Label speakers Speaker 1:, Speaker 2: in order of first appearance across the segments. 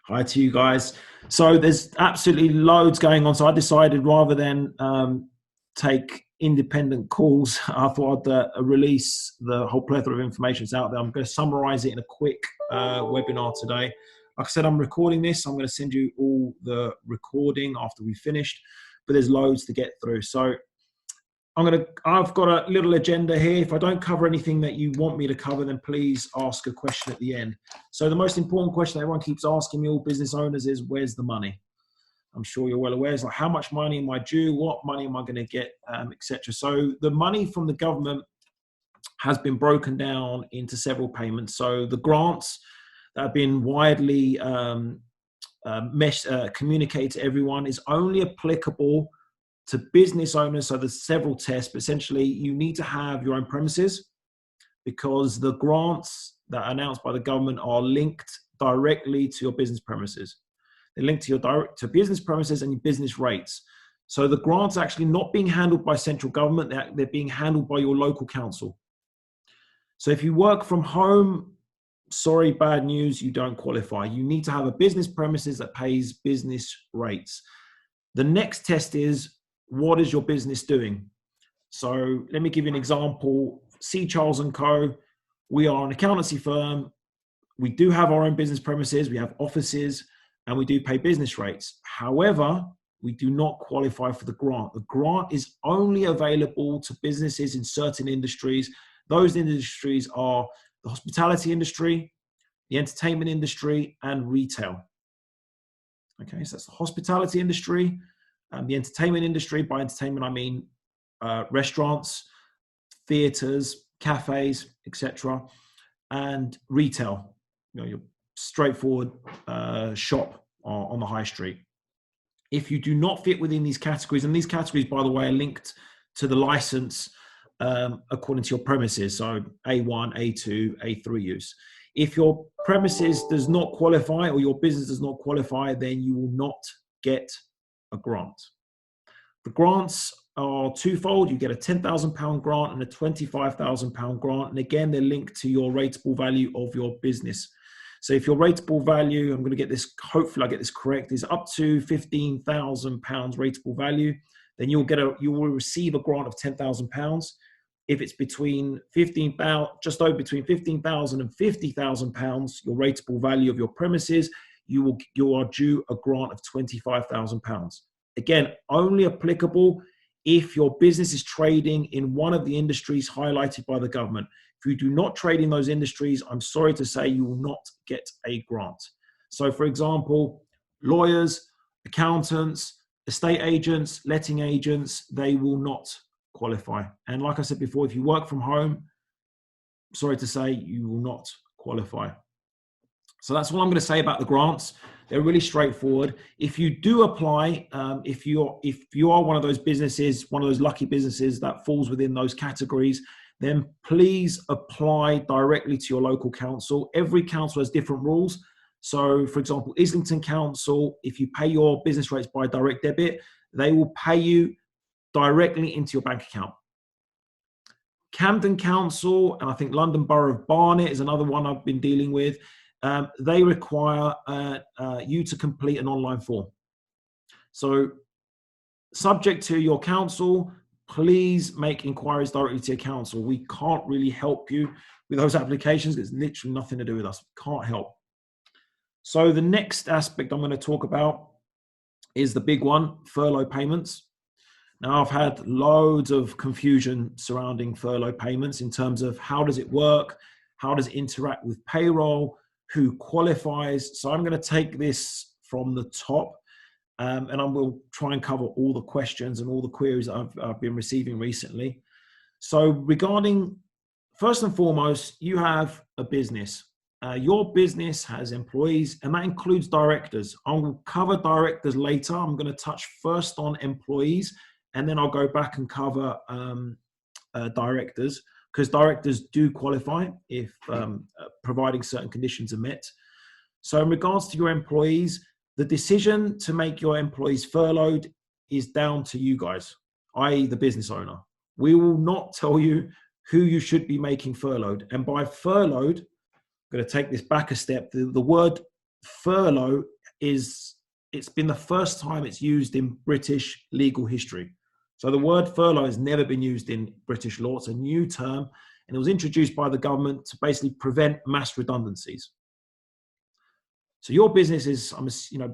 Speaker 1: Hi to you guys. So there's absolutely loads going on. So I decided rather than take independent calls, I thought I'd release the whole plethora of information that's out there. I'm going to summarize it in a quick webinar today. Like I said, I'm recording this. I'm going to send you all the recording after we've finished, but there's loads to get through. So I've got a little agenda here. If I don't cover anything that you want me to cover, then please ask a question at the end. So the most important question everyone keeps asking me, all business owners, is where's the money? I'm sure you're well aware. It's like, how much money am I due? What money am I going to get, etc. So the money from the government has been broken down into several payments. So the grants that have been widely communicated to everyone is only applicable to business owners. So there's several tests, but essentially you need to have your own premises because the grants that are announced by the government are linked directly to your business premises. They're linked to your business premises and your business rates. So the grants are actually not being handled by central government. They're being handled by your local council. So if you work from home, sorry, bad news, you don't qualify. You need to have a business premises that pays business rates. The next test is, what is your business doing? So let me give you an example. C. Charles & Co. We are an accountancy firm. We do have our own business premises. We have offices and we do pay business rates. However, we do not qualify for the grant. The grant is only available to businesses in certain industries. Those industries are the hospitality industry, the entertainment industry, and retail. Okay, so that's the hospitality industry, the entertainment industry. By entertainment, I mean restaurants, theaters, cafes, etc., and retail. You know, your straightforward shop on the high street. If you do not fit within these categories, and these categories, by the way, are linked to the license according to your premises, so A1, A2, A3 use. If your premises does not qualify or your business does not qualify, then you will not get a grant. The grants are twofold. You get a £10,000 grant and a £25,000 grant. And again, they're linked to your rateable value of your business. So if your rateable value, I'm going to get this, hopefully I get this correct, is up to £15,000 rateable value, then you will receive a grant of £10,000. If it's between just over between £15,000 and £50,000, your rateable value of your premises, you are due a grant of £25,000. Again, only applicable if your business is trading in one of the industries highlighted by the government. If you do not trade in those industries, I'm sorry to say you will not get a grant. So for example, lawyers, accountants, estate agents, letting agents, they will not qualify. And like I said before, if you work from home, sorry to say, you will not qualify. So that's all I'm going to say about the grants. They're really straightforward. If you do apply, if you are one of those businesses, one of those lucky businesses that falls within those categories, then please apply directly to your local council. Every council has different rules. So for example, Islington Council, if you pay your business rates by direct debit, they will pay you directly into your bank account. Camden Council, and I think London Borough of Barnet is another one I've been dealing with. They require you to complete an online form. So subject to your council, please make inquiries directly to your council. We can't really help you with those applications. It's literally nothing to do with us. Can't help. So the next aspect I'm going to talk about is the big one, furlough payments. Now, I've had loads of confusion surrounding furlough payments in terms of how does it work? How does it interact with payroll? Who qualifies? So I'm going to take this from the top and I will try and cover all the questions and all the queries that I've been receiving recently. So regarding, first and foremost, you have a business. Your business has employees, and that includes directors. I will cover directors later. I'm going to touch first on employees, and then I'll go back and cover directors, because directors do qualify if providing certain conditions are met. So in regards to your employees, the decision to make your employees furloughed is down to you guys, i.e. the business owner. We will not tell you who you should be making furloughed. And by furloughed, I'm going to take this back a step. The word furlough it's been the first time it's used in British legal history. So the word furlough has never been used in British law. It's a new term, and it was introduced by the government to basically prevent mass redundancies. So your businesses,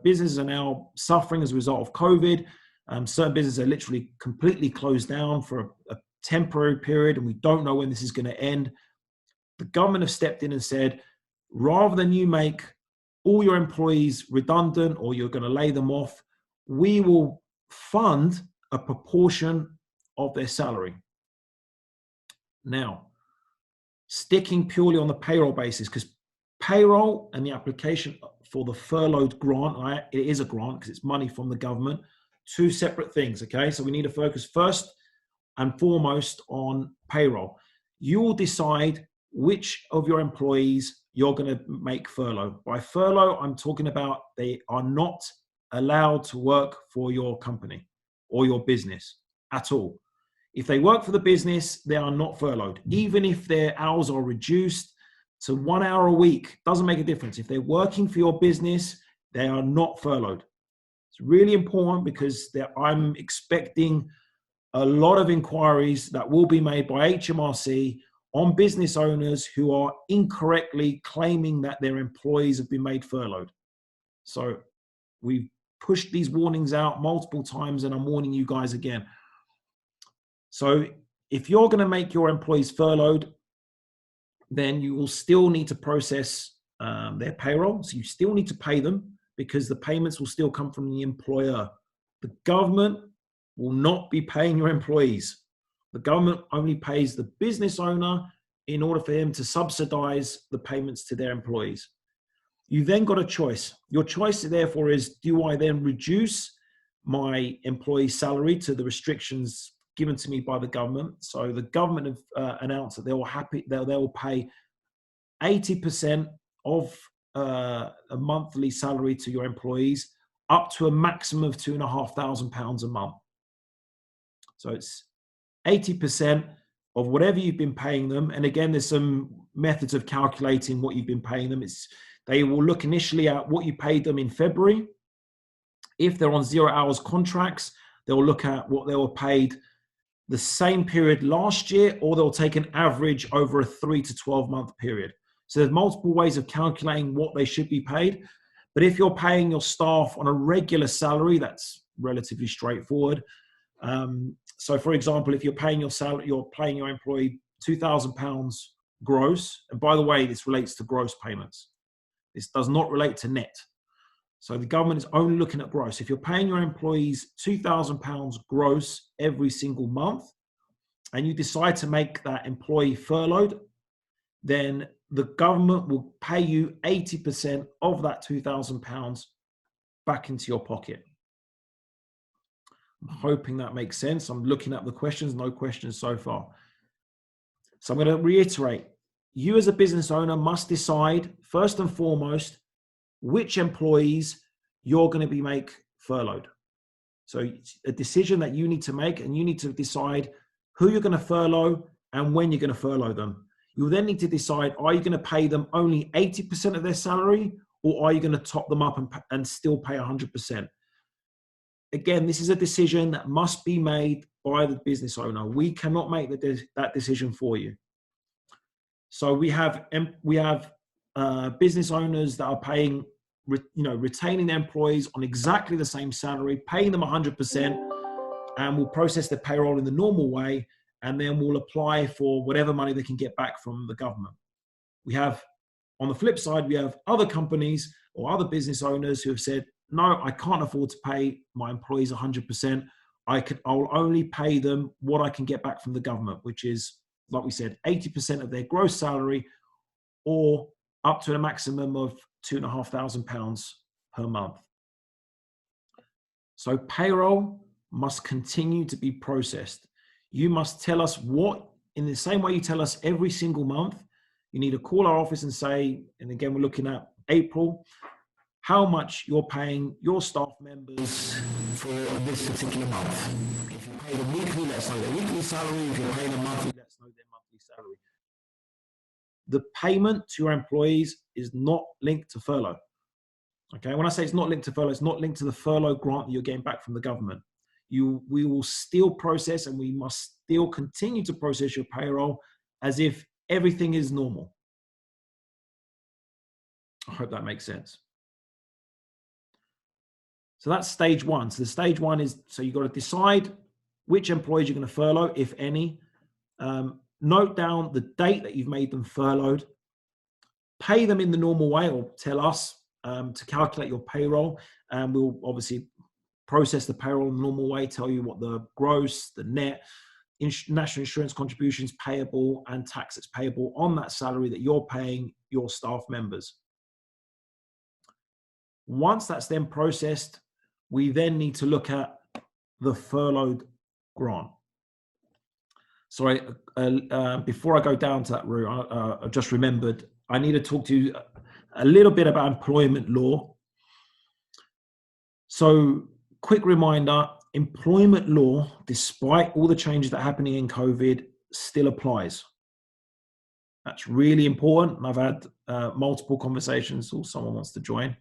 Speaker 1: businesses are now suffering as a result of COVID. Certain businesses are literally completely closed down for a temporary period, and we don't know when this is going to end. The government have stepped in and said, rather than you make all your employees redundant or you're going to lay them off, we will fund a proportion of their salary. Now, sticking purely on the payroll basis, because payroll and the application for the furloughed grant, it is a grant because it's money from the government, two separate things, okay? So we need to focus first and foremost on payroll. You will decide which of your employees you're going to make furlough. By furlough, I'm talking about they are not allowed to work for your company or your business at all. If they work for the business, they are not furloughed. Even if their hours are reduced to 1 hour a week, doesn't make a difference. If they're working for your business, they are not furloughed. It's really important because I'm expecting a lot of inquiries that will be made by HMRC on business owners who are incorrectly claiming that their employees have been made furloughed. So we've pushed these warnings out multiple times, and I'm warning you guys again. So if you're going to make your employees furloughed, then you will still need to process their payroll. So you still need to pay them because the payments will still come from the employer. The government will not be paying your employees. The government only pays the business owner in order for him to subsidize the payments to their employees. You then got a choice. Your choice, therefore, is, do I then reduce my employee's salary to the restrictions given to me by the government? So the government have announced that they will pay 80% of a monthly salary to your employees, up to a maximum of £2,500 a month. So it's 80% of whatever you've been paying them. And again, there's some methods of calculating what you've been paying them. They will look initially at what you paid them in February. If they're on 0 hours contracts, they'll look at what they were paid the same period last year, or they'll take an average over a 3 to 12 month period. So there's multiple ways of calculating what they should be paid. But if you're paying your staff on a regular salary, that's relatively straightforward. So for example, if you're paying your salary, you're paying your employee £2,000 gross. And by the way, this relates to gross payments. This does not relate to net. So the government is only looking at gross. If you're paying your employees £2,000 gross every single month, and you decide to make that employee furloughed, then the government will pay you 80% of that £2,000 back into your pocket. I'm hoping that makes sense. I'm looking at the questions, no questions so far. So I'm going to reiterate, you as a business owner must decide first and foremost which employees you're going to be make furloughed. So it's a decision that you need to make, and you need to decide who you're going to furlough and when you're going to furlough them. You'll then need to decide, are you going to pay them only 80% of their salary, or are you going to top them up and still pay 100%? Again, this is a decision that must be made by the business owner. We cannot make that decision for you. So we have business owners that are paying, retaining their employees on exactly the same salary, paying them 100%, and will process their payroll in the normal way, and then will apply for whatever money they can get back from the government. On the flip side, we have other companies or other business owners who have said, no, I can't afford to pay my employees 100%. I'll only pay them what I can get back from the government, which is, like we said, 80% of their gross salary, or up to a maximum of £2,500 per month. So payroll must continue to be processed. You must tell us in the same way you tell us every single month, you need to call our office and say, and again, we're looking at April, how much you're paying your staff members for this particular month. If you pay them weekly, let us know their weekly salary. If you're paying them monthly, let us know their monthly salary. The payment to your employees is not linked to furlough. Okay, when I say it's not linked to furlough, it's not linked to the furlough grant that you're getting back from the government. We will still process, and we must still continue to process your payroll as if everything is normal. I hope that makes sense. So that's stage one. So the stage one is, so you've got to decide which employees you're going to furlough, if any. Note down the date that you've made them furloughed. Pay them in the normal way, or tell us to calculate your payroll. And we'll obviously process the payroll in the normal way, tell you what the gross, the net, national insurance contributions payable, and taxes payable on that salary that you're paying your staff members. Once that's then processed, we then need to look at the furloughed grant. Sorry, before I go down to that route, I just remembered I need to talk to you a little bit about employment law. So, quick reminder, employment law, despite all the changes that are happening in COVID, still applies. That's really important. And I've had multiple conversations. Oh, someone wants to join.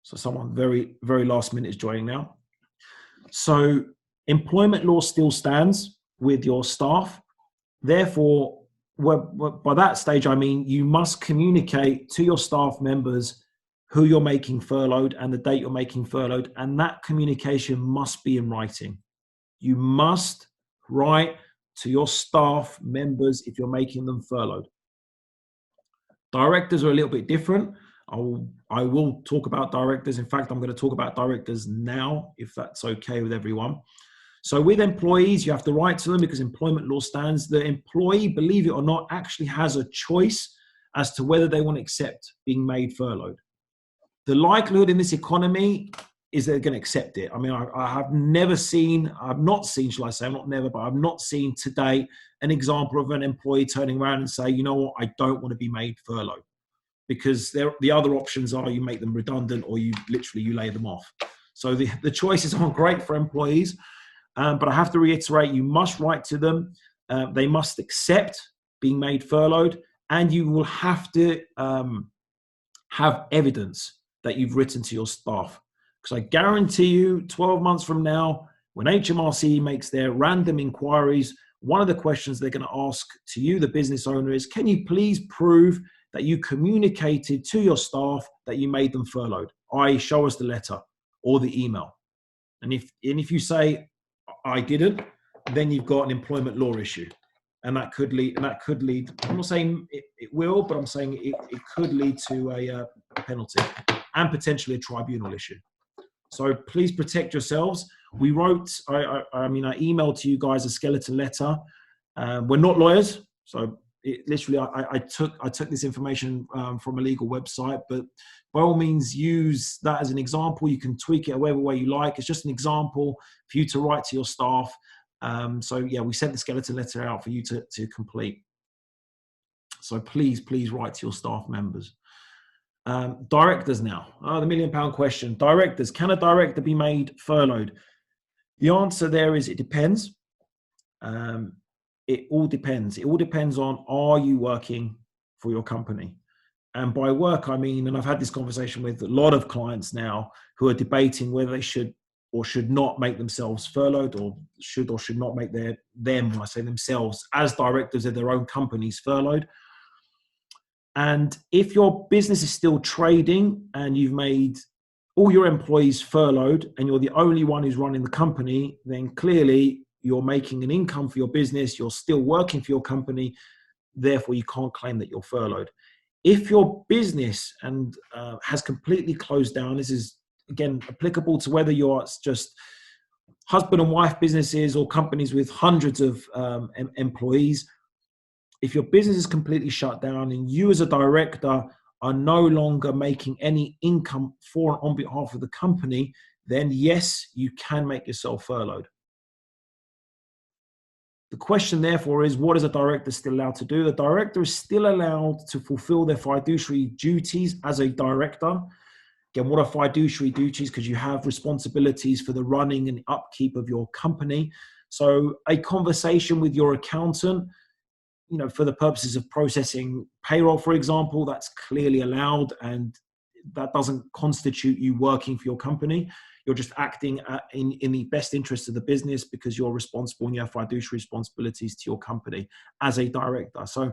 Speaker 1: So someone very, very last minute is joining now. So employment law still stands with your staff. Therefore, by that stage, I mean, you must communicate to your staff members who you're making furloughed and the date you're making furloughed. And that communication must be in writing. You must write to your staff members if you're making them furloughed. Directors are a little bit different. I will talk about directors. In fact, I'm going to talk about directors now, if that's okay with everyone. So with employees, you have to write to them because employment law stands. The employee, believe it or not, actually has a choice as to whether they want to accept being made furloughed. The likelihood in this economy is they're going to accept it. I mean, I have never seen, I've not seen, shall I say, I'm not never, but I've not seen to date an example of an employee turning around and say, you know what, I don't want to be made furloughed. Because the other options are you make them redundant or you lay them off. So the choices aren't great for employees, but I have to reiterate, you must write to them. They must accept being made furloughed, and you will have to have evidence that you've written to your staff. Because I guarantee you 12 months from now, when HMRC makes their random inquiries, one of the questions they're going to ask to you, the business owner, is, can you please prove that you communicated to your staff that you made them furloughed? I show us the letter or the email. And if you say I didn't, then you've got an employment law issue, and that could lead. I'm not saying it will, but I'm saying it could lead to a penalty and potentially a tribunal issue. So please protect yourselves. We wrote. I emailed to you guys a skeleton letter. We're not lawyers, so. I took this information from a legal website, but by all means use that as an example. You can tweak it however way you like. It's just an example for you to write to your staff. So yeah, we sent the skeleton letter out for you to complete. So please write to your staff members. Directors now. The £1 million question. Directors. Can a director be made furloughed? The answer there is it depends. It all depends. It all depends on, are you working for your company? And by work, I mean, and I've had this conversation with a lot of clients now who are debating whether they should or should not make themselves furloughed, or should not make them, when I say themselves, as directors of their own companies, furloughed. And if your business is still trading and you've made all your employees furloughed and you're the only one who's running the company, then clearly you're making an income for your business, you're still working for your company, therefore you can't claim that you're furloughed. If your business has completely closed down, this is again applicable to whether you're just husband and wife businesses or companies with hundreds of employees. If your business is completely shut down and you as a director are no longer making any income on behalf of the company, then yes, you can make yourself furloughed. The question, therefore, is what is a director still allowed to do? The director is still allowed to fulfill their fiduciary duties as a director. Again, what are fiduciary duties? Because you have responsibilities for the running and upkeep of your company. So a conversation with your accountant, for the purposes of processing payroll, for example, that's clearly allowed. And that doesn't constitute you working for your company. You're just acting in the best interest of the business because you're responsible and you have fiduciary responsibilities to your company as a director. So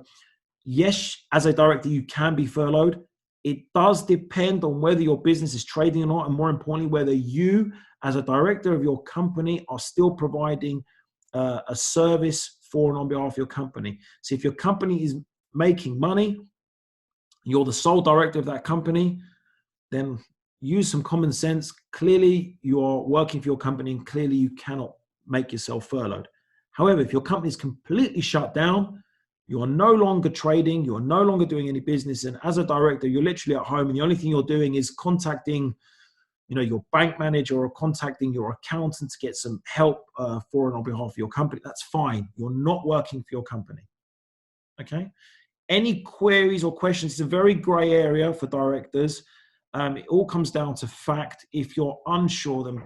Speaker 1: yes, as a director, you can be furloughed. It does depend on whether your business is trading or not, and more importantly, whether you, as a director of your company, are still providing a service for and on behalf of your company. So if your company is making money, you're the sole director of that company, then use some common sense. Clearly, you're working for your company, and clearly you cannot make yourself furloughed. However, if your company is completely shut down, you are no longer trading, you're no longer doing any business, and as a director, you're literally at home, and the only thing you're doing is contacting, your bank manager or contacting your accountant to get some help for and on behalf of your company. That's fine. You're not working for your company. Okay. Any queries or questions? It's a very gray area for directors. It all comes down to fact. If you're unsure, then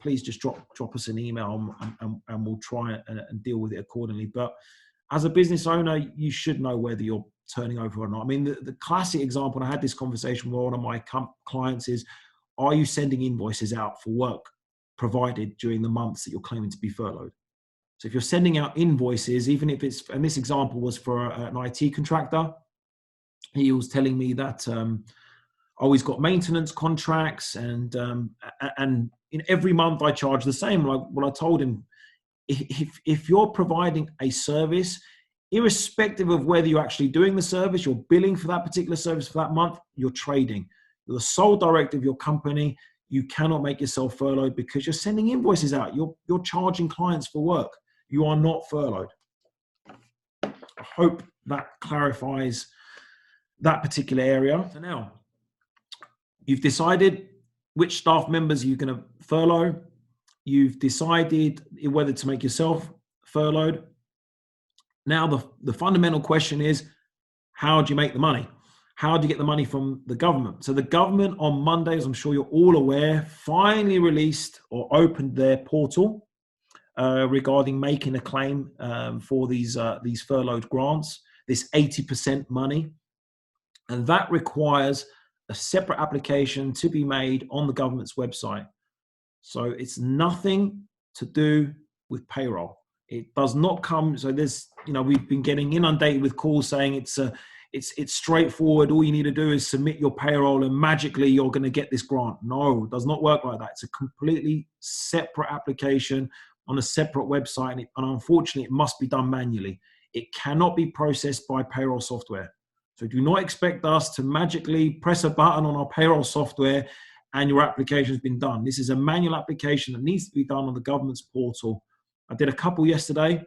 Speaker 1: please just drop us an email and we'll try and deal with it accordingly. But as a business owner, you should know whether you're turning over or not. I mean, the classic example, and I had this conversation with one of my clients, is, are you sending invoices out for work provided during the months that you're claiming to be furloughed? So if you're sending out invoices, even if it's, and this example was for an IT contractor, he was telling me that, he's got maintenance contracts, and in every month I charge the same. Like what I told him, if you're providing a service, irrespective of whether you're actually doing the service, you're billing for that particular service for that month, you're trading. You're the sole director of your company. You cannot make yourself furloughed because you're sending invoices out. You're charging clients for work. You are not furloughed. I hope that clarifies that particular area. So now, you've decided which staff members you're going to furlough. You've decided whether to make yourself furloughed. Now, the fundamental question is, how do you make the money? How do you get the money from the government? So the government on Monday, as I'm sure you're all aware, finally released or opened their portal regarding making a claim for these furloughed grants, this 80% money. And that requires a separate application to be made on the government's website. So it's nothing to do with payroll. It does not come. So there's, we've been getting inundated with calls saying it's straightforward. All you need to do is submit your payroll and magically you're going to get this grant. No, it does not work like that. It's a completely separate application on a separate website. And unfortunately, it must be done manually. It cannot be processed by payroll software. So do not expect us to magically press a button on our payroll software and your application has been done. This is a manual application that needs to be done on the government's portal. I did a couple yesterday.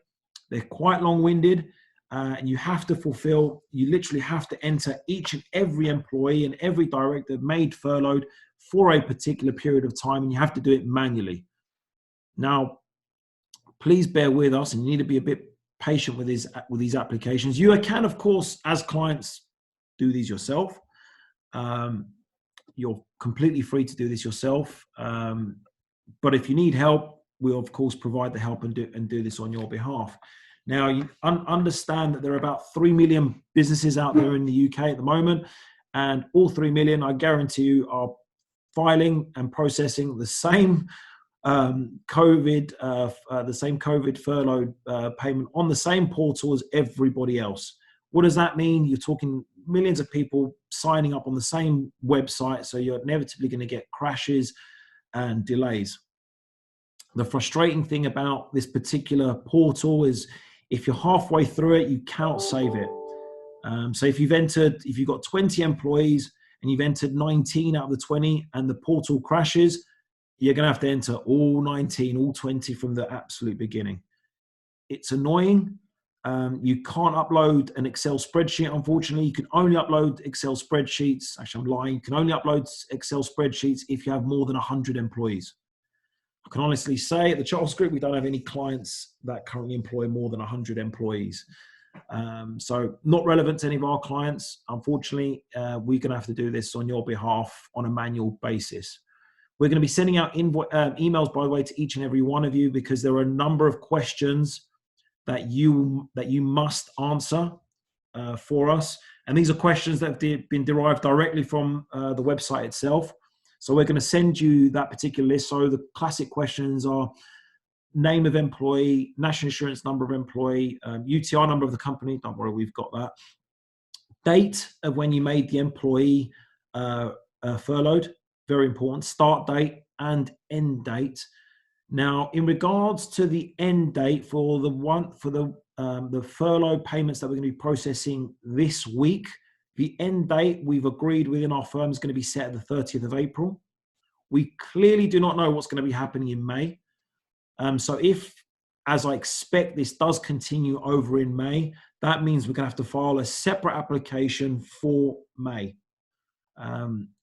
Speaker 1: They're quite long-winded, and you have to you literally have to enter each and every employee and every director made furloughed for a particular period of time, and you have to do it manually. Now, please bear with us, and you need to be a bit patient with these applications. You can, of course, as clients, do these yourself. You're completely free to do this yourself. But if you need help, we'll of course provide the help and do this on your behalf. Now, you understand that there are about 3 million businesses out there in the UK at the moment, and all 3 million, I guarantee you, are filing and processing the same COVID furlough payment on the same portal as everybody else. What does that mean? You're talking millions of people signing up on the same website, so you're inevitably going to get crashes and delays. The frustrating thing about this particular portal is if you're halfway through it, you cannot save it. So if you've got 20 employees and you've entered 19 out of the 20 and the portal crashes, you're going to have to enter all 19, all 20 from the absolute beginning. It's annoying. You can't upload an Excel spreadsheet, unfortunately. You can only upload Excel spreadsheets. Actually, I'm lying. You can only upload Excel spreadsheets if you have more than 100 employees. I can honestly say at the Charles Group, we don't have any clients that currently employ more than 100 employees. So not relevant to any of our clients. Unfortunately, we're going to have to do this on your behalf on a manual basis. We're going to be sending out emails, by the way, to each and every one of you because there are a number of questions that you must answer for us. And these are questions that have been derived directly from the website itself. So we're going to send you that particular list. So the classic questions are name of employee, national insurance number of employee, UTR number of the company. Don't worry, we've got that. Date of when you made the employee furloughed, very important. Start date and end date. Now, in regards to the end date for the furlough payments that we're going to be processing this week, the end date we've agreed within our firm is going to be set at the 30th of April. We clearly do not know what's going to be happening in May. So if, as I expect, this does continue over in May, that means we're going to have to file a separate application for May.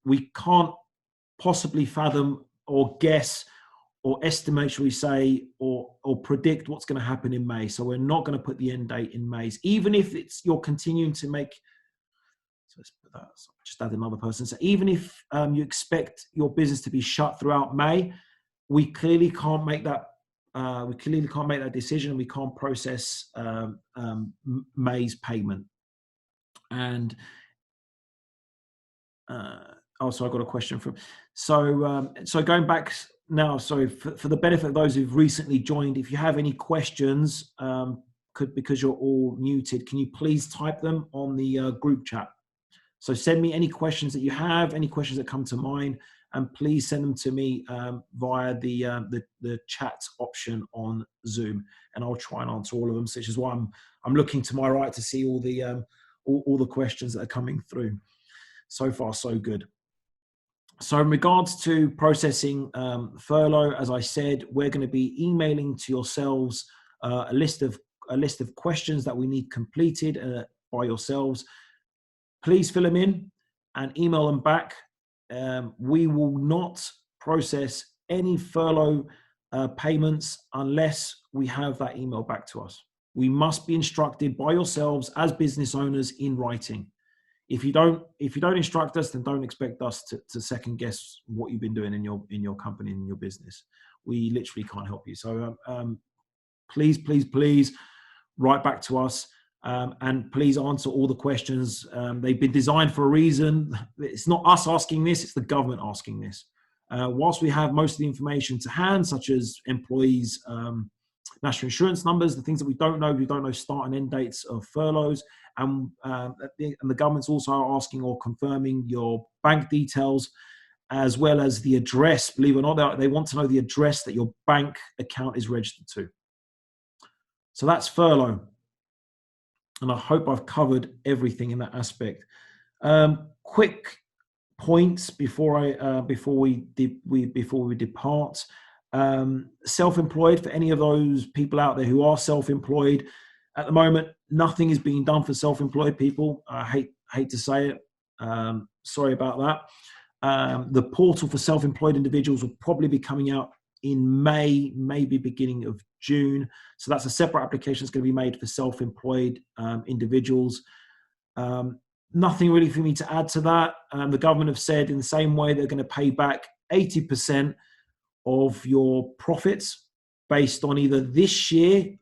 Speaker 1: We can't possibly fathom or guess or estimate, shall we say, or predict what's going to happen in May. So we're not going to put the end date in May. Even if you're continuing to make, so let's put that, so just add another person. So even if you expect your business to be shut throughout May, we clearly can't make that. We clearly can't make that decision. We can't process May's payment. And also, I got a question from. So going back now. Sorry for the benefit of those who've recently joined. If you have any questions, because you're all muted, can you please type them on the group chat? So send me any questions that you have, any questions that come to mind, and please send them to me via the chat option on Zoom, and I'll try and answer all of them. So which is why I'm looking to my right to see all the questions that are coming through. So far, so good. So in regards to processing furlough, as I said, we're going to be emailing to yourselves a list of questions that we need completed by yourselves. Please fill them in and email them back. We will not process any furlough payments unless we have that email back to us. We must be instructed by yourselves as business owners in writing. If you don't instruct us, then don't expect us to second guess what you've been doing in your company, in your business. We literally can't help you. So please write back to us. And please answer all the questions. They've been designed for a reason. It's not us asking this, it's the government asking this. Whilst we have most of the information to hand, such as employees' national insurance numbers, the things that we don't know start and end dates of furloughs, and the government's also asking or confirming your bank details, as well as the address. Believe it or not, they want to know the address that your bank account is registered to. So that's furlough. And I hope I've covered everything in that aspect. Quick points before we depart. Self-employed, for any of those people out there who are self-employed, at the moment nothing is being done for self-employed people. I hate to say it. Sorry about that. The portal for self-employed individuals will probably be coming out in May, maybe beginning of June. So that's a separate application that's going to be made for self-employed individuals. Nothing really for me to add to that. The government have said in the same way they're going to pay back 80% of your profits based on either this year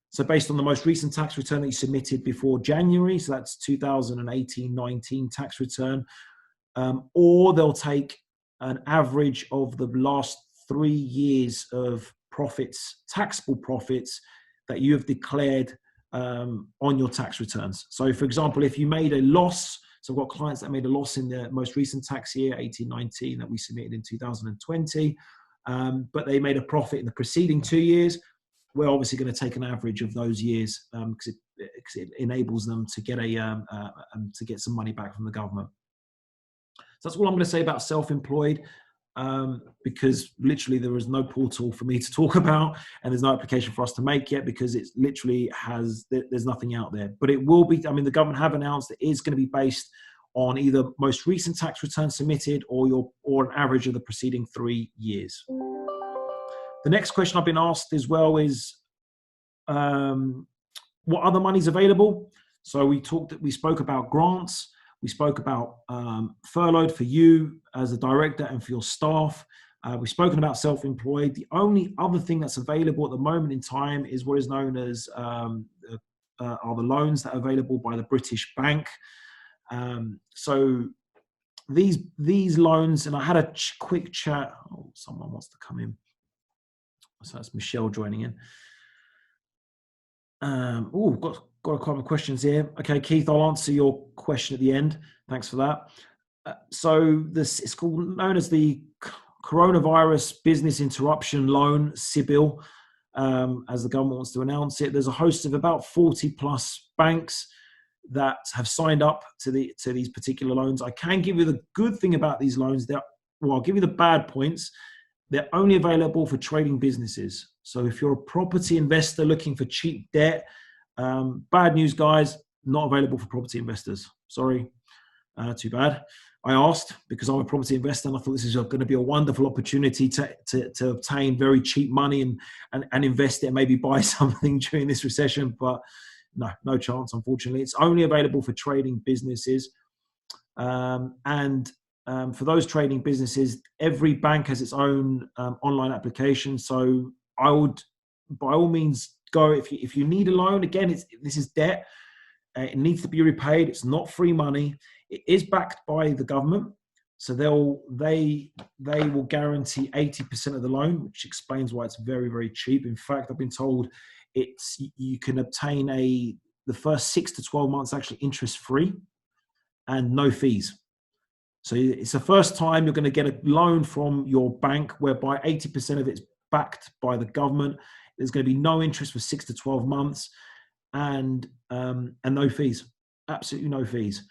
Speaker 1: so based on the most recent tax return that you submitted before January. So that's 2018-19 tax return. Or they'll take an average of the last 3 years of profits, taxable profits that you have declared on your tax returns. So for example, if you made a loss, so I've got clients that made a loss in the most recent tax year, 18-19, that we submitted in 2020, but they made a profit in the preceding 2 years, we're obviously going to take an average of those years because it enables them to get some money back from the government. So that's all I'm going to say about self-employed. Because literally there is no portal for me to talk about, and there's no application for us to make yet because it's literally there's nothing out there. But it will be, the government have announced it is going to be based on either most recent tax return submitted or an average of the preceding 3 years. The next question I've been asked as well is what other money is available? So we spoke about grants. We spoke about furloughed for you as a director and for your staff. We've spoken about self-employed. The only other thing that's available at the moment in time is what is known as are the loans that are available by the British bank. So these loans, and I had a quick chat. Oh, someone wants to come in. So that's Michelle joining in. Got a couple of questions here. Okay, Keith, I'll answer your question at the end. Thanks for that. So this is known as the Coronavirus Business Interruption Loan, SIBIL, as the government wants to announce it. There's a host of about 40 plus banks that have signed up to these particular loans. I can give you the good thing about these loans. I'll give you the bad points. They're only available for trading businesses. So if you're a property investor looking for cheap debt, bad news, guys, not available for property investors. Sorry, too bad. I asked because I'm a property investor and I thought this is going to be a wonderful opportunity to obtain very cheap money and invest it and maybe buy something during this recession. But no chance, unfortunately. It's only available for trading businesses. For those trading businesses, every bank has its own online application. So I would, by all means, go if you need a loan. Again, this is debt. It needs to be repaid. It's not free money. It is backed by the government, so they will guarantee 80% of the loan, which explains why it's very, very cheap. In fact, I've been told you can obtain the first 6 to 12 months actually interest free and no fees. So it's the first time you're going to get a loan from your bank whereby 80% of it's backed by the government. There's going to be no interest for 6 to 12 months and no fees, absolutely no fees.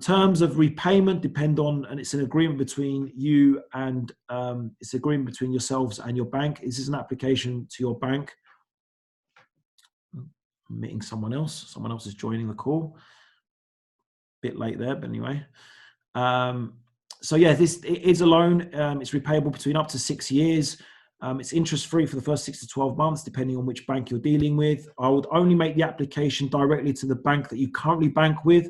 Speaker 1: Terms of repayment depend on, and it's an agreement between you and it's an agreement between yourselves and your bank. This is an application to your bank. I'm meeting someone else. Someone else is joining the call. Bit late there, but anyway. So yeah, it is a loan. It's repayable between up to 6 years. It's interest-free for the first 6 to 12 months, depending on which bank you're dealing with. I would only make the application directly to the bank that you currently bank with.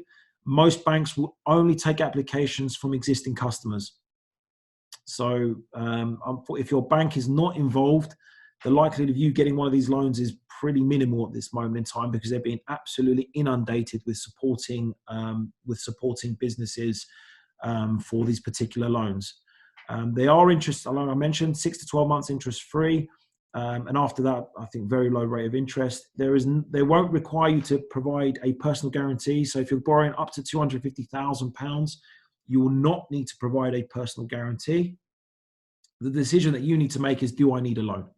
Speaker 1: Most banks will only take applications from existing customers. So if your bank is not involved, the likelihood of you getting one of these loans is pretty minimal at this moment in time because they're being absolutely inundated with supporting businesses for these particular loans. They are like I mentioned, 6 to 12 months interest free. And after that, I think very low rate of interest. They won't require you to provide a personal guarantee. So if you're borrowing up to £250,000, you will not need to provide a personal guarantee. The decision that you need to make is, do I need a loan?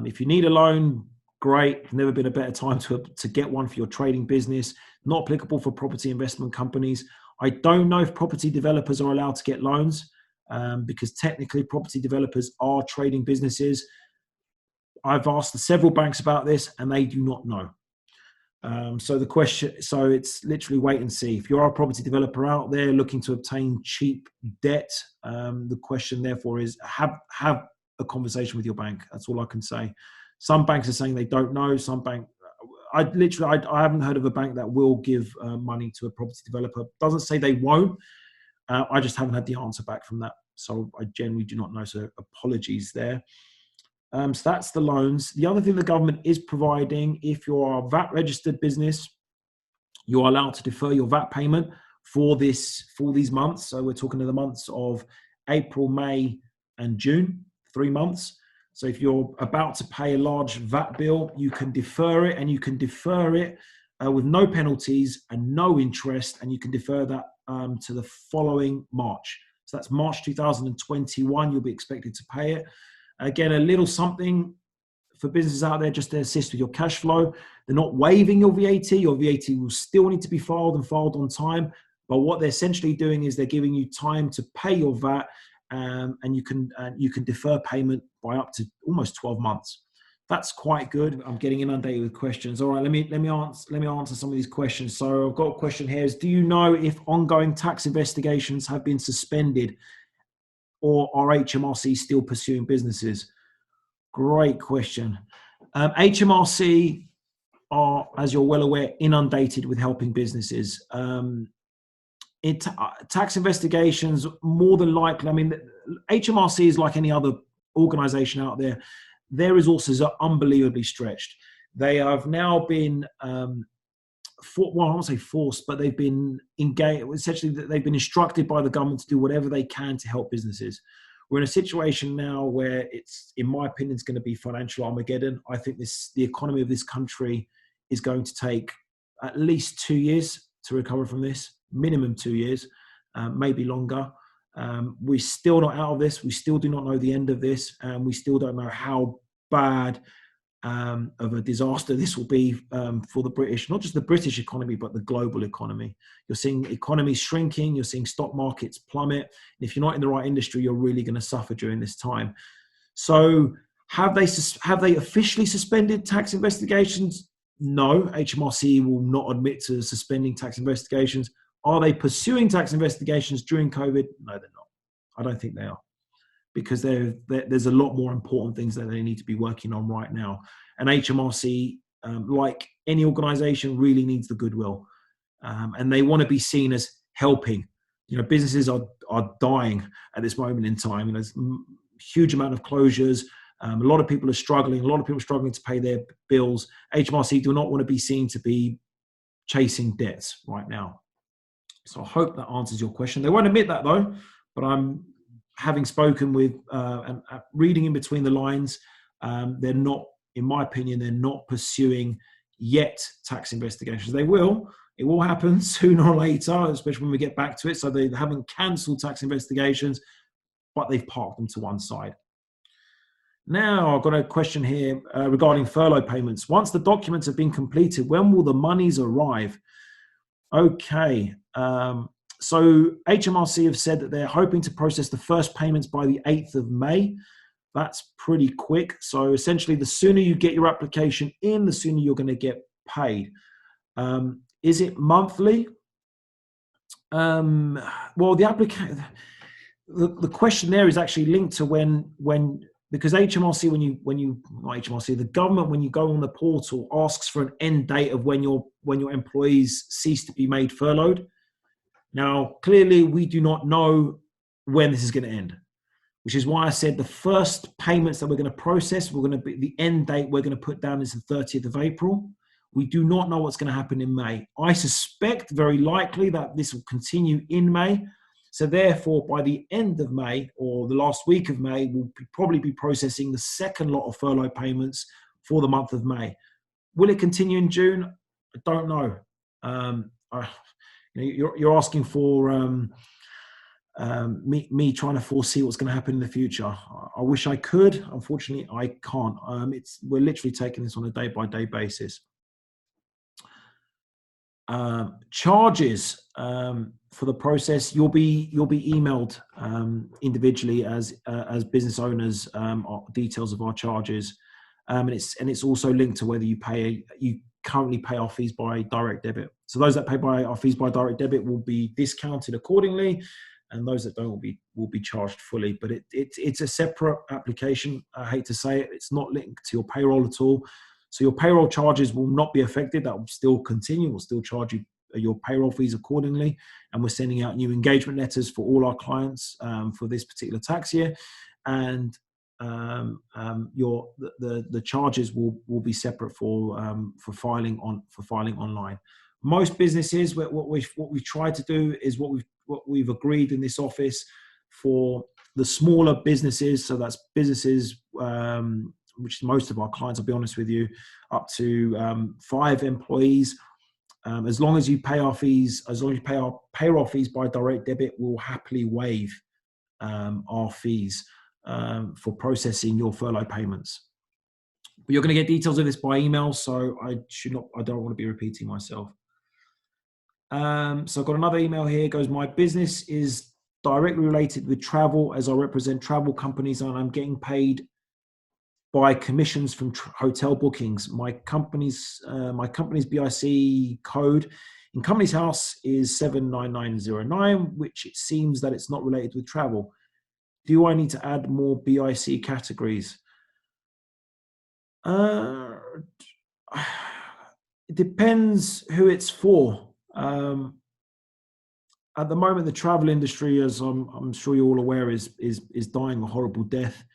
Speaker 1: If you need a loan, great. Never been a better time to get one for your trading business. Not applicable for property investment companies. I don't know if property developers are allowed to get loans because technically property developers are trading businesses. I've asked several banks about this and they do not know. So it's literally wait and see. If you're a property developer out there looking to obtain cheap debt, the question therefore is have a conversation with your bank. That's all I can say. Some banks are saying they don't know. Some bank, I haven't heard of a bank that will give money to a property developer. Doesn't say they won't. I just haven't had the answer back from that. So I generally do not know. So apologies there. So that's the loans. The other thing the government is providing, if you're a VAT registered business, you are allowed to defer your VAT payment for these months. So we're talking of the months of April, May, and June, 3 months. So if you're about to pay a large VAT bill, you can defer it, and you can defer it with no penalties and no interest, and you can defer that to the following March. So that's March 2021, you'll be expected to pay it. Again, a little something for businesses out there just to assist with your cash flow. They're not waiving your VAT. Your VAT will still need to be filed and filed on time. But what they're essentially doing is they're giving you time to pay your VAT, and you can defer payment by up to almost 12 months. That's quite good. I'm getting inundated with questions. All right, let me answer some of these questions. So I've got a question here: is do you know if ongoing tax investigations have been suspended, or are HMRC still pursuing businesses? Great question. HMRC are, as you're well aware, inundated with helping businesses. Tax investigations, more than likely, I mean, HMRC is like any other organization out there. Their resources are unbelievably stretched. They have now been well, I won't say forced, but they've been engaged. Essentially, they've been instructed by the government to do whatever they can to help businesses. We're in a situation now where it's, in my opinion, it's going to be financial Armageddon. I think the economy of this country is going to take at least 2 years to recover from this, minimum 2 years, maybe longer. We're still not out of this. We still do not know the end of this, and we still don't know how bad of a disaster this will be for the British, not just the British economy, but the global economy. You're seeing economies shrinking, you're seeing stock markets plummet. And if you're not in the right industry, you're really going to suffer during this time. So have they officially suspended tax investigations? No, HMRC will not admit to suspending tax investigations. Are they pursuing tax investigations during COVID? No, they're not. I don't think they are, because there's a lot more important things that they need to be working on right now. And HMRC, like any organization, really needs the goodwill. And they want to be seen as helping. Businesses are dying at this moment in time. There's a huge amount of closures. A lot of people are struggling. A lot of people are struggling to pay their bills. HMRC do not want to be seen to be chasing debts right now. So I hope that answers your question. They won't admit that, though, but I'm having spoken with and reading in between the lines, they're not, in my opinion, they're not pursuing yet tax investigations. They will. It will happen sooner or later, especially when we get back to it. So they haven't cancelled tax investigations, but they've parked them to one side. Now, I've got a question here regarding furlough payments. Once the documents have been completed, when will the monies arrive? Okay. So HMRC have said that they're hoping to process the first payments by the 8th of May. That's pretty quick. So essentially, the sooner you get your application in, the sooner you're going to get paid. Is it monthly? Well, the question there is actually linked to when because HMRC, not HMRC, the government, when you go on the portal, asks for an end date of when your employees cease to be made furloughed. Now, clearly, we do not know when this is going to end, which is why I said the first payments that we're going to process, the end date we're going to put down is the 30th of April. We do not know what's going to happen in May. I suspect very likely that this will continue in May. So therefore, by the end of May or the last week of May, we'll probably be processing the second lot of furlough payments for the month of May. Will it continue in June? I don't know. You're asking for me trying to foresee what's going to happen in the future. I wish I could. Unfortunately, I can't. We're literally taking this on a day-by-day basis. Charges for the process, you'll be emailed individually as business owners details of our charges, and it's also linked to whether you currently pay our fees by direct debit. So those that pay by our fees by direct debit will be discounted accordingly, and those that don't will be charged fully. But it's a separate application. I hate to say it, it's not linked to your payroll at all. So your payroll charges will not be affected. That will still continue. We'll still charge you your payroll fees accordingly. And we're sending out new engagement letters for all our clients for this particular tax year. And the charges will be separate for filing online. Most businesses, what we've tried to do is what we've agreed in this office for the smaller businesses. So that's businesses, which is most of our clients, I'll be honest with you, up to 5 employees. As long as you pay our fees, as long as you pay our payroll fees by direct debit, we'll happily waive our fees for processing your furlough payments. But you're going to get details of this by email, so I don't want to be repeating myself. So I've got another email here. It goes, my business is directly related with travel, as I represent travel companies and I'm getting paid by commissions from hotel bookings. My company's BIC code in Companies House is 79909, which it seems that it's not related with travel. Do I need to add more BIC categories? It depends who it's for. At the moment, the travel industry, as I'm sure you're all aware, is dying a horrible death.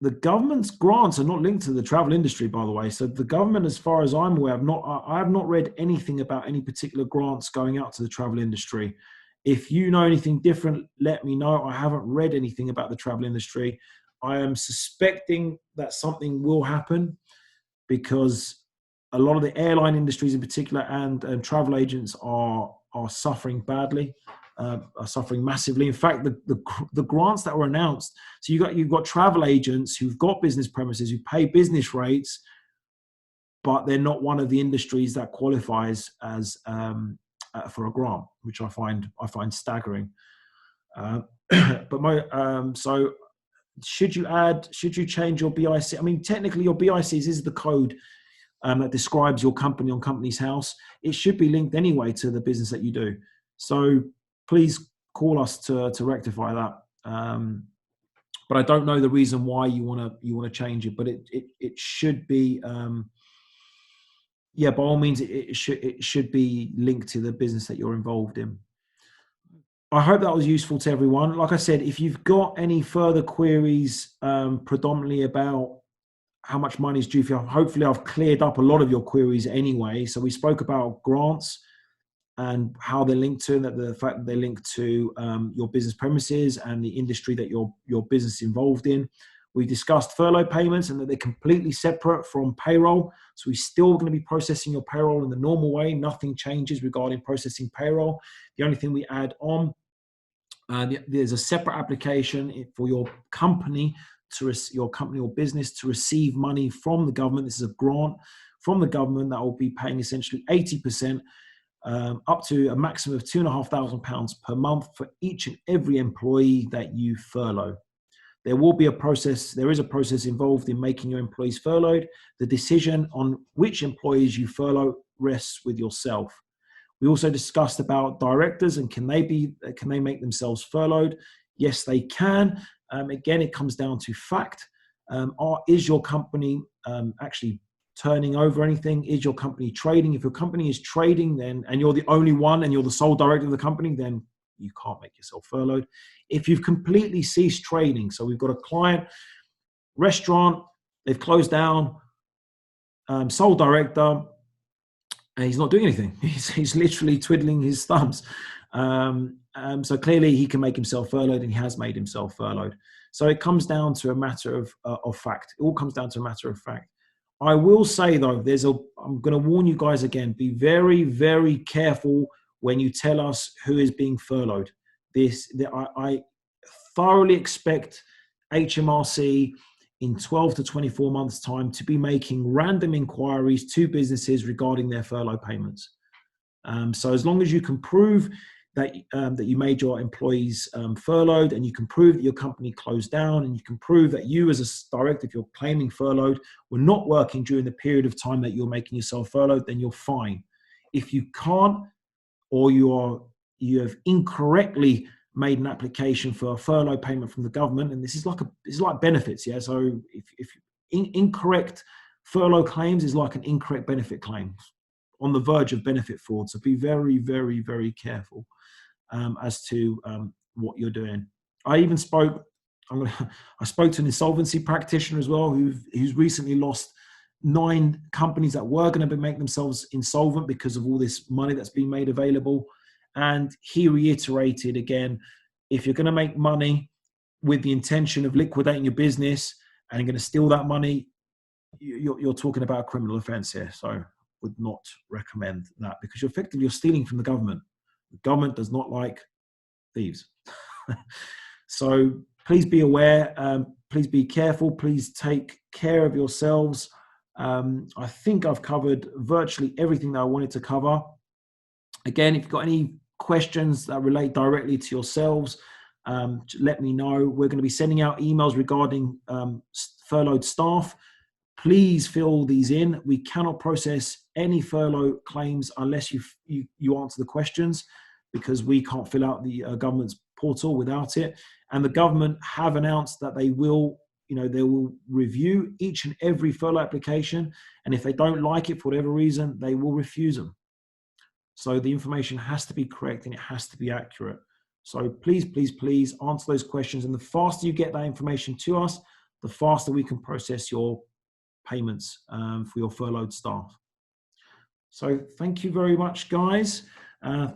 Speaker 1: the government's grants are not linked to the travel industry, by the way. So the government, as far as I'm aware, I have not read anything about any particular grants going out to the travel industry. If you know anything different, let me know. I haven't read anything about the travel industry. I am suspecting that something will happen because a lot of the airline industries in particular and travel agents are suffering badly, are suffering massively. In fact, the grants that were announced, so you've got travel agents who've got business premises, who pay business rates, but they're not one of the industries that qualifies as for a grant, which I find staggering. So should you change your BIC? I mean, technically your BICs is the code that describes your company on Companies House. It should be linked anyway to the business that you do. So please call us to rectify that. But I don't know the reason why you want to change it. But it should be, by all means, it should be linked to the business that you're involved in. I hope that was useful to everyone. Like I said, if you've got any further queries, predominantly about how much money is due for you, hopefully I've cleared up a lot of your queries anyway. So we spoke about grants and how they're linked to, and that the fact that they're linked to your business premises and the industry that your business is involved in. We discussed furlough payments and that they're completely separate from payroll. So we're still going to be processing your payroll in the normal way. Nothing changes regarding processing payroll. The only thing we add on, there's a separate application for your company or business to receive money from the government. This is a grant from the government that will be paying essentially 80%, up to a maximum of £2,500 per month for each and every employee that you furlough. There is a process involved in making your employees furloughed. The decision on which employees you furlough rests with yourself. We also discussed about directors and can they make themselves furloughed? Yes, they can. Again, it comes down to fact. Is your company actually turning over anything? Is your company trading? If your company is trading, then and you're the only one and you're the sole director of the company, then you can't make yourself furloughed. If you've completely ceased trading, so we've got a client, restaurant, they've closed down, sole director, and he's not doing anything. He's literally twiddling his thumbs. So clearly he can make himself furloughed, and he has made himself furloughed. So it comes down to a matter of fact. It all comes down to a matter of fact. I will say though, I'm going to warn you guys again, be very, very careful when you tell us who is being furloughed. I thoroughly expect HMRC in 12 to 24 months' time to be making random inquiries to businesses regarding their furlough payments. So as long as you can prove that you made your employees furloughed, and you can prove that your company closed down, and you can prove that you as a director, if you're claiming furloughed, were not working during the period of time that you're making yourself furloughed, then you're fine. If you can't, or you have incorrectly made an application for a furlough payment from the government, and this is like benefits, yeah. So if incorrect furlough claims is like an incorrect benefit claim, on the verge of benefit fraud. So be very, very, very careful as to what you're doing. I spoke to an insolvency practitioner as well, who's recently lost 9 companies that were going to make themselves insolvent because of all this money that's been made available. And he reiterated again, if you're going to make money with the intention of liquidating your business and you're going to steal that money, you're talking about a criminal offense here. So would not recommend that, because you're stealing from the government. The government does not like thieves. So please be aware, please be careful, please take care of yourselves. I think I've covered virtually everything that I wanted to cover. Again, if you've got any questions that relate directly to yourselves, let me know. We're going to be sending out emails regarding furloughed staff. Please fill these in. We cannot process any furlough claims unless you answer the questions, because we can't fill out the government's portal without it. And the government have announced that they will review each and every furlough application, and if they don't like it for whatever reason, they will refuse them. So the information has to be correct and it has to be accurate. So please, please, please answer those questions. And the faster you get that information to us, the faster we can process your payments for your furloughed staff. So thank you very much, guys.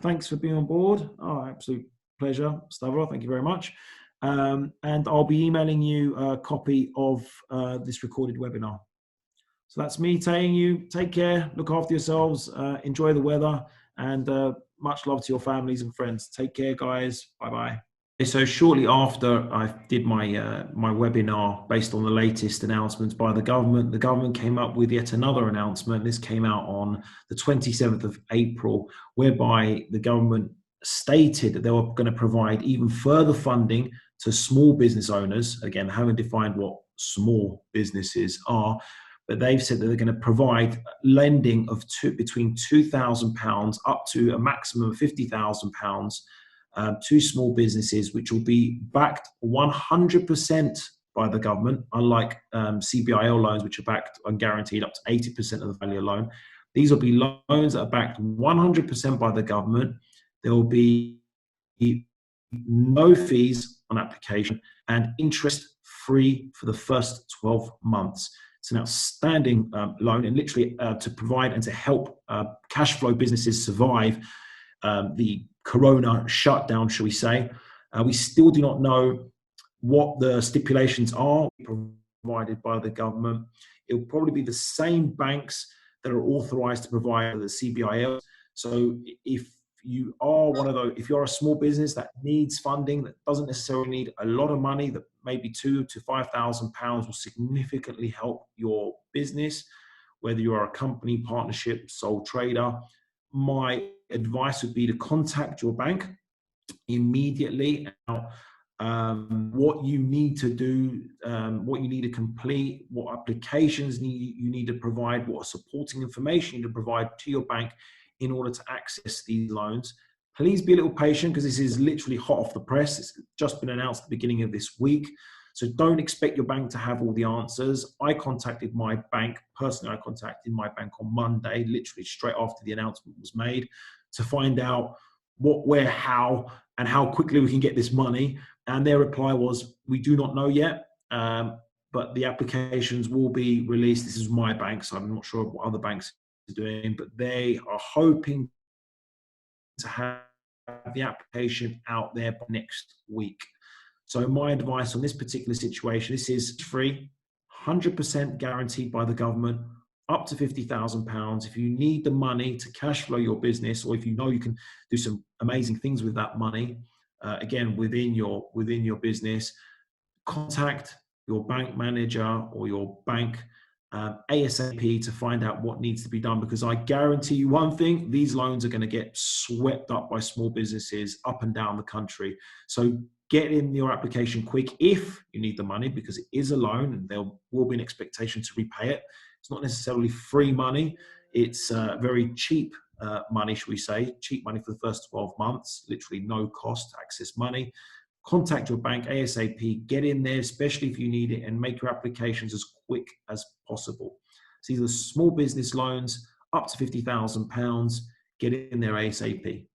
Speaker 1: Thanks for being on board. Oh, absolute pleasure, Stavro. Thank you very much. And I'll be emailing you a copy of this recorded webinar. So that's me telling you, take care, look after yourselves, enjoy the weather, and much love to your families and friends. Take care, guys. Bye-bye. So shortly after I did my my webinar based on the latest announcements by the government came up with yet another announcement. This came out on the 27th of April, whereby the government stated that they were going to provide even further funding to small business owners. Again, haven't defined what small businesses are, but they've said that they're going to provide lending of between £2,000 up to a maximum of £50,000 to small businesses, which will be backed 100% by the government, unlike CBIL loans, which are backed and guaranteed up to 80% of the value of loan. These will be loans that are backed 100% by the government. There will be no fees on application and interest free for the first 12 months. It's an outstanding loan, and literally to provide and to help cash flow businesses survive the Corona shutdown, shall we say. We still do not know what the stipulations are provided by the government. It will probably be the same banks that are authorized to provide the CBIL. So if you are one of those, if you're a small business that needs funding, that doesn't necessarily need a lot of money, that maybe £2,000 to £5,000 will significantly help your business, whether you are a company, partnership, sole trader, my advice would be to contact your bank immediately. What you need to do, what you need to complete, what applications you need to provide, what supporting information you need to provide to your bank in order to access these loans. Please be a little patient, because this is literally hot off the press. It's just been announced at the beginning of this week. So don't expect your bank to have all the answers. I contacted my bank, personally I contacted my bank on Monday, literally straight after the announcement was made, to find out what, where, how, and how quickly we can get this money. And their reply was, we do not know yet, but the applications will be released. This is my bank, so I'm not sure what other banks are doing, but they are hoping to have the application out there by next week. So my advice on this particular situation, this is free, 100% guaranteed by the government, up to £50,000. If you need the money to cash flow your business, or if you know you can do some amazing things with that money, again, within your business, contact your bank manager or your bank ASAP to find out what needs to be done, because I guarantee you one thing, these loans are going to get swept up by small businesses up and down the country. So get in your application quick if you need the money, because it is a loan and there will be an expectation to repay it. It's not necessarily free money. It's very cheap money, should we say, cheap money for the first 12 months, literally no cost access money. Contact your bank ASAP, get in there, especially if you need it, and make your applications as quick as possible. So these are small business loans up to £50,000. Get in there ASAP.